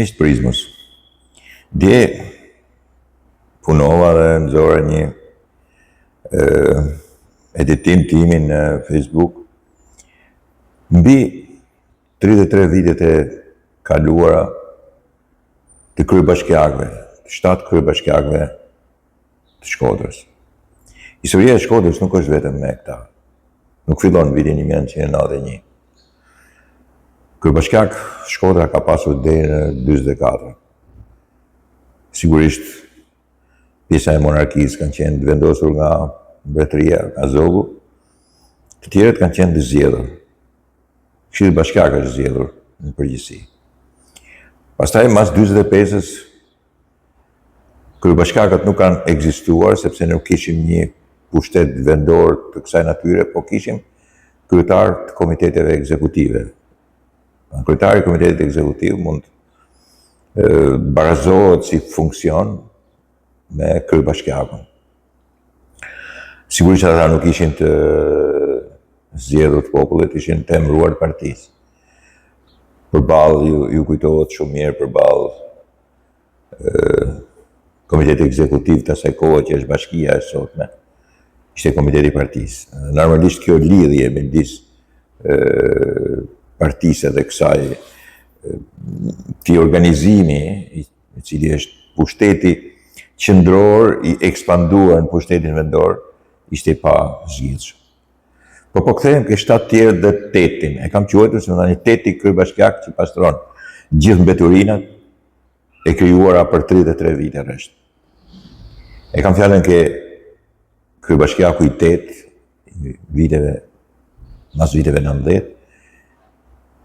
Miqtë Prizmës, dje punova dhe nëzore një editim timin në Facebook mbi 33 vitet e kaluara të kryebashkiakëve, të 7 kryebashkiakëve të Shkodrës. Historia e Shkodrës nuk është vetëm me këta. Nuk fillon në vitin 1991. Kryebashkiak Shkodra ka pasur deri në 44. Sigurisht, pjesa e monarkisë kanë qenë vendosur nga mbretëria, nga zogu, të tjerët kanë qenë të zgjedhur. Këshilli Bashkiak është zgjedhur në përgjithësi. Pastaj mas 45-s, kryebashkiakët nuk kanë ekzistuar sepse nuk kishim një pushtet vendor të kësaj natyre, po kishim kryetar të komiteteve ekzekutive. Kryetari i komitetit ekzekutiv mund barazohet si funksion me kryebashkiakun. Sigurisht ata nuk ishin të zgjedhur të popullit, ishin të emëruar të partisë. Përballë ju kujtohet shumë mirë përballë komiteti ekzekutiv të asaj kohe që është bashkia e sotme, ishte komiteti i partisë. Normalisht kjo lidhje midis partisë dhe kësaj organizimi, i cili është pushteti qendror i ekspanduar në pushtetin vendor, ishte pa zgjidhshëm. Po kthehem ke 7 tjerë dhe 8-in. E kam quajtur se një 8 kryebashkiak që pastron gjithë mbeturinat e krijuara për 33 vite rresht. E kam fjalën ke kryebashkiaku i 8 mas viteve 90,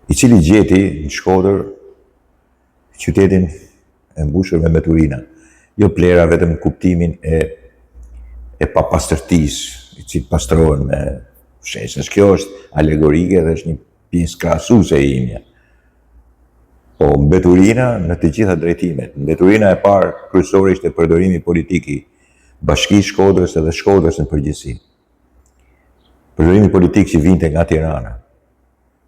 i cili gjeti në Shkodër qytetin e mbushur me mbeturina. Jo plera vetëm kuptimin e papastërtisë, i cili pastrohen me fshesës. Kjo është alegorike dhe është një pjesë krahasuese e imja. Po mbeturina në të gjitha drejtimet. Mbeturina e parë kryesore ishte përdorimi politik i Bashkisë Shkodrës edhe Shkodrës në përgjithësi. Përdorimi politik që vinte nga Tirana,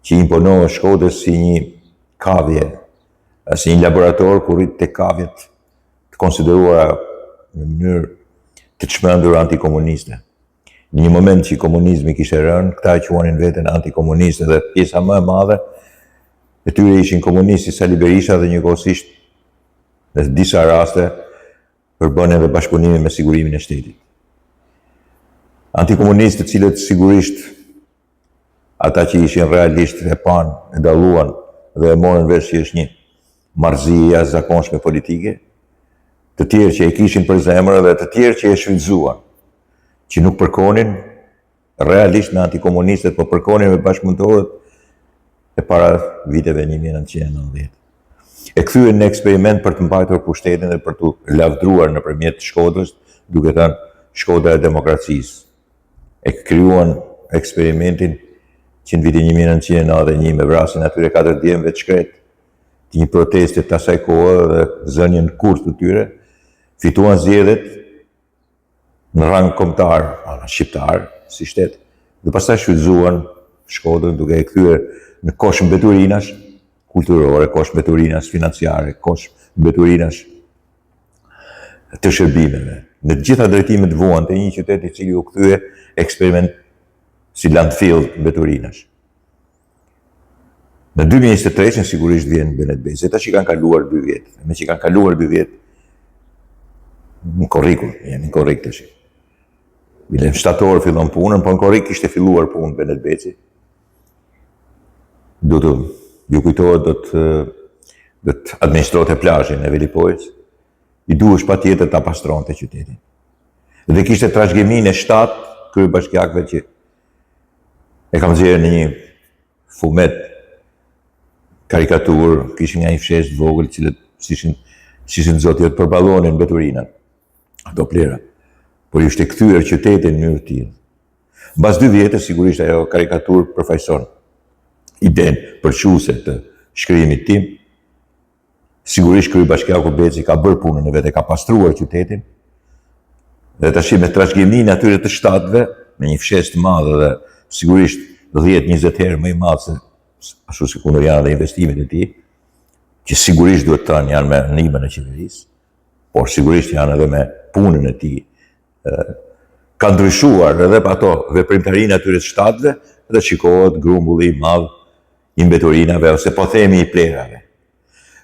që imponohej Shkodrës si një kavje, si një laborator ku rritet kavjet të konsideruara në mënyrë të çmendur antikomuniste. Në një moment që komunizmi kishte rënë, këta e quanin veten antikomunistë dhe pjesa më e madhe e tyre ishin komunistë si Sali Berisha dhe njëkohësisht në disa raste përbënin edhe bashkëpunimin me sigurimin e shtetit. Antikomunistë të cilët sigurisht ata që ishin realisht e pan, e dalluan dhe e morën vesh që është një marrëzi e jashtëzakonshme politike, të tjerë që e kishin për zemër dhe të tjerë që e shfrytzuan, që nuk përkonin realisht me antikomunistët, po përkonin me bashkëpunëtorët e para viteve 1990. E kthyen në eksperiment për të mbajtur pushtetin dhe për të lavdruar nëpërmjet Shkodrës, duke thënë Shkodra e demokracisë. E krijuan eksperimentin që në vitin 1991 me vrasjen e atyre 4 djemve të shkret, të një proteste të asaj kohe dhe zënien kurth të tyre, fituan zgjedhjet në rang kombëtar, shqiptar, si shtet, dhe pastaj shfrytzuan Shkodrën duke e kthyer në kosh mbeturinash kulturore, kosh mbeturinash financiare, kosh mbeturinash të shërbimeve. Në të gjitha drejtimet vuan të një qytet i cili u kthye eksperiment si landfill mbeturinash. Në 2023 sigurisht vjen Benet Bezi, ata që kanë kaluar 2 vjet, me që kanë kaluar 2 vjet në korrikull, jemi në korrik tash. Bile në shtator fillon punën, po në korrik kishte filluar punë Benet Bezi. Ju kujtohet do të administrote plazhin e Velipojës, i duhesh patjetër ta pastronte qytetin. Dhe kishte trashëgiminë e 7 kryebashkiakëve që e kam nxjerrë në një fumet karikaturë, kishin nga një fshesë të vogël, cilët ishin zotë të përballonin mbeturinat, ato plera, por ju ishte kthyer qytetin në mënyrë të tillë. Mbas 2 vjetësh sigurisht ajo karikaturë përfaqëson idenë përçuese të shkrimit tim. Sigurisht kryebashkiaku Bezi ka bërë punën e vet, ka pastruar qytetin. Dhe tash me trashëgiminë atyre të 7-ve, me një fshesë të madhe dhe sigurisht 10-20 herë më i madh se ashtu si kundër janë dhe investimet e tij, që sigurisht duhet të janë me ndihmën e qeverisë, por sigurisht janë edhe me punën e tij. Ka ndryshuar edhe pa ato veprimtarinë atyre të shtatëve dhe shikohet grumbulli i madh i mbeturinave ose po themi i plerave.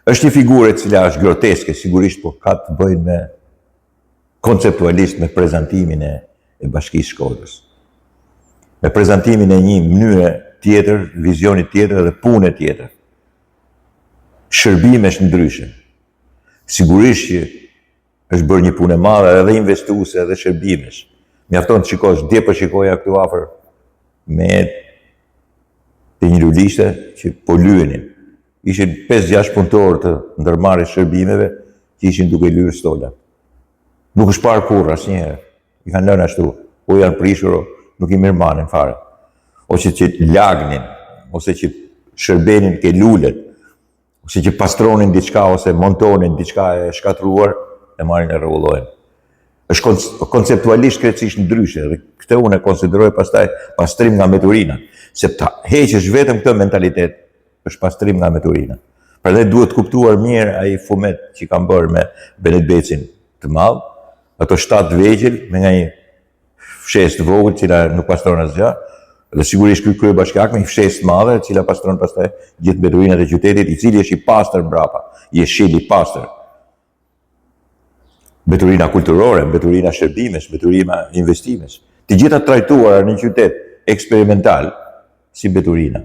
Është një figurë e cila është groteske, sigurisht, po ka të bëjnë me konceptualisht me prezantimin e Bashkisë Shkodrës. Me prezantimin e një mënyre tjetër, vizioni tjetër dhe pune tjetër. Shërbimesh ndryshe. Sigurisht që është bërë një punë e madhe edhe investuese edhe shërbimesh. Mjafton të shikosh, dje po shikoja këtu afër me të një lulishte që po lyenin. Ishin 5-6 punëtorë të ndërmarrjes shërbimeve që ishin duke lyer stola. Nuk është parë kurrë asnjëherë. I kanë lënë ashtu, o janë prishur, nuk i mirëmanin fare. Ose që lagnin, ose që shërbenin ke lulet, ose që pastronin diçka ose montonin diçka e shkatruar, e marrin e rregullojnë. Është konceptualisht krejtësisht ndryshe dhe këtë unë e konsideroj pastaj pastrim nga mbeturina, se ta heqësh vetëm këtë mentalitet, është pastrim nga mbeturina. Prandaj duhet kuptuar mirë ai fumet që kanë bërë me Benet Becin të madh, ato 7 vegjël me nga një fshesë të vogël, cila nuk pastron asgjë, dhe sigurisht ky kryebashkiak me një fshesë të madhe, e cila pastron pastaj gjithë mbeturinat e qytetit, i cili është i pastër mbrapa, i jeshil i pastër. Mbeturina kulturore, mbeturina shërbimesh, mbeturina investimesh. Të gjitha trajtuara në një qytet eksperimental si mbeturina.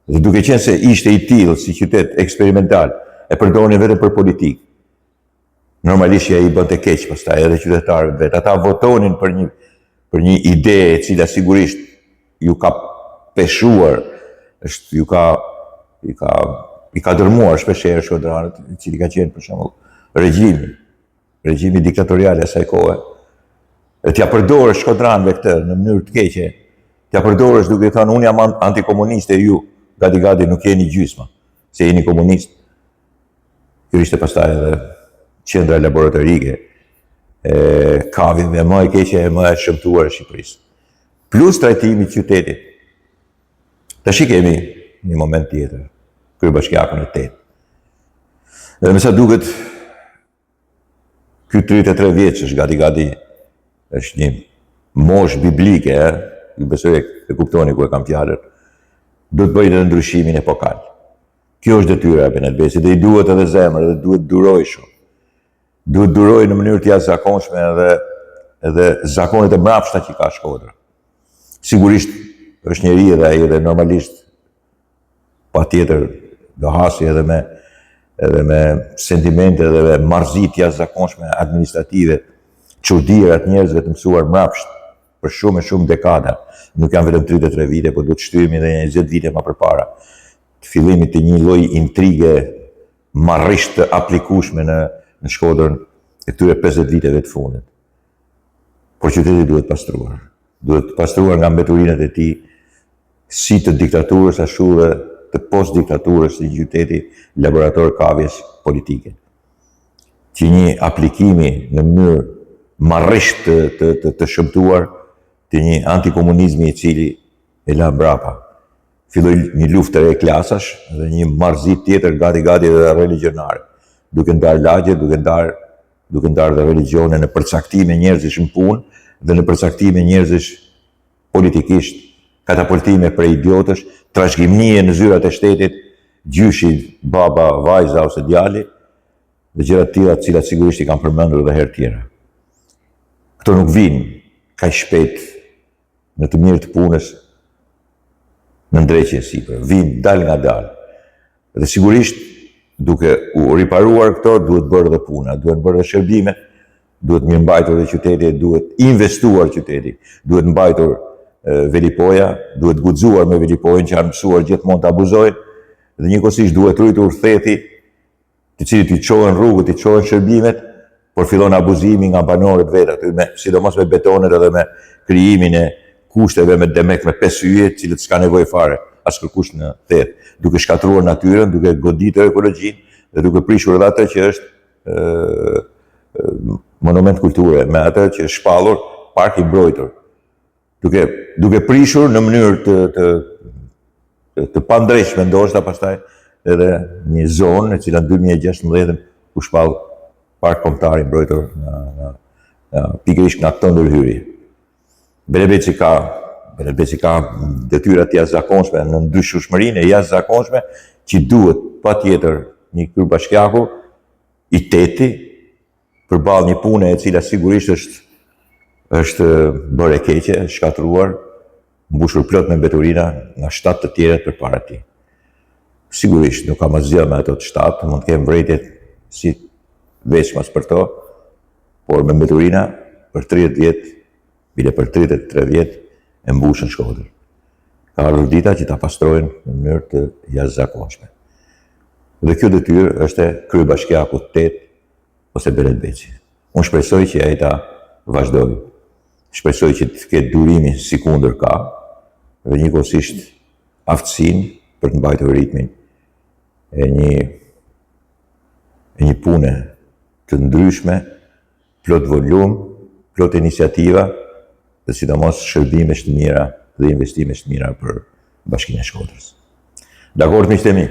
Dhe duke qenë se ishte i tillë si qytet eksperimental, e përdorin vetëm për politikë. Normalisht ja i bënte keq pastaj edhe qytetarëve vetë. Ata votonin për një ide e cila sigurisht ju ka peshuar, i ka dërmuar shpeshherë shkodranët, i cili ka qenë për shembull regjimi diktatorial e asaj kohe. E t'ja përdorësh shkodranëve këtë në mënyrë të keqe, t'ja përdorësh duke thënë unë jam antikomunist e ju gati nuk jeni gjysma, se jeni komunist. Kjo ishte pastaj edhe qendra laboratorike e kavive më e keqe e më e shëmtuar e Shqipërisë. Plus trajtimi i qytetit. Tash kemi një moment tjetër, kryebashkiakun e 8. Dhe me sa duket, ky 33 vjeç është gati është një moshë biblike, ju besoj e kuptoni ku e kam fjalën. Do të bëjë edhe ndryshimin epokal. Kjo është detyra e Benet Becit dhe i duhet edhe zemër dhe duhet duroj shumë. Duhet duroj në mënyrë të jashtëzakonshme edhe zakonet e mbrapshta që ka Shkodra. Sigurisht është njeri edhe ai edhe normalisht patjetër do hasi edhe me sentimente edhe me marrëzi të jashtëzakonshme administrative, çudirat njerëzve të mësuar mbrapsht për shumë dekada. Nuk janë vetëm 33 vite, por duhet shtyhemi edhe 20 vite më përpara. Të fillimit të një lloj intrige marrërisht të aplikueshme në Shkodrën e këtyre 50 viteve të fundit. Por qyteti duhet pastruar. Duhet pastruar nga mbeturinat e tij, si të diktaturës ashtu dhe të post-diktaturës si qyteti laborator kavjes politike. Që një aplikimi në mënyrë marrërisht të shëmtuar të një antikomunizmi i cili e la mbrapa. Filloi një luftë të re klasash dhe një marrëzi tjetër gati dhe religionare. Duke ndarë lagje, duke ndarë dhe religione në përcaktime njerëzish në punë dhe në përcaktime njerëzish politikisht, katapultime për idiotësh, trashëgimie në zyrat e shtetit, gjyshi, baba, vajza ose djali, dhe gjëra të tilla të cilat sigurisht i kanë përmendur edhe herë tjera. Këto nuk vinë kaq shpejt në të mirë të punës në ndreqje sipër, vinë dal nga dal. Dhe sigurisht duke u riparuar këto, duhet bërë dhe puna, duhet bërë dhe shërbime, duhet mirëmbajtur dhe qyteti, duhet investuar qyteti, duhet mbajtur velipoja, duhet guxuar me velipojën që janë mësuar gjithmonë të abuzojnë, dhe njëkohësisht duhet ruajtur theti, të cilit i çohen rrugët, i çohen shërbimet, por fillon abuzimi nga banorët vetë, sidomos me betonet edhe me krijimin e kushteve me demek me 5 yje, cilët s'ka nevojë fare as kërkush në thet, duke shkatruar natyrën, duke goditur ekologjinë dhe duke prishur edhe atë që është monument kulture, me atë që është shpallur park i mbrojtur. Duke prishur në mënyrë të pandrejshme ndoshta pastaj edhe një zonë e cila në 2016 u shpall park kombëtar i mbrojtur pikërisht nga këto ndërhyrje. Belebeci ka detyra të jashtëzakonshme në ndryshueshmërinë e jashtëzakonshme që duhet patjetër një kryebashkiaku i teti përballë një pune e cila sigurisht është bërë e keqe, shkatruar, mbushur plot me mbeturina nga 7 të tjerët përpara tij. Sigurisht nuk kam asgjë me ato të 7, mund të kemë mbretjet si veçmas për to, por me mbeturina për 30 vjet, bile për 33 vjet e mbushën Shkodrën. Ka ardhur dita që ta pastrojnë në mënyrë të jashtëzakonshme. Dhe kjo detyrë është e kryebashkiakut tet ose Belet Beci. Unë shpresoj që ai ta vazhdojë. Shpresoj që të ketë durimin si kundër ka dhe njëkohësisht aftësinë për të mbajtur ritmin e një pune të ndryshme, plot volum, plot iniciativa dhe sidomos shërbimesh të mira dhe investimesh të mira për Bashkinë e Shkodrës. Dakord, miqtë e mi?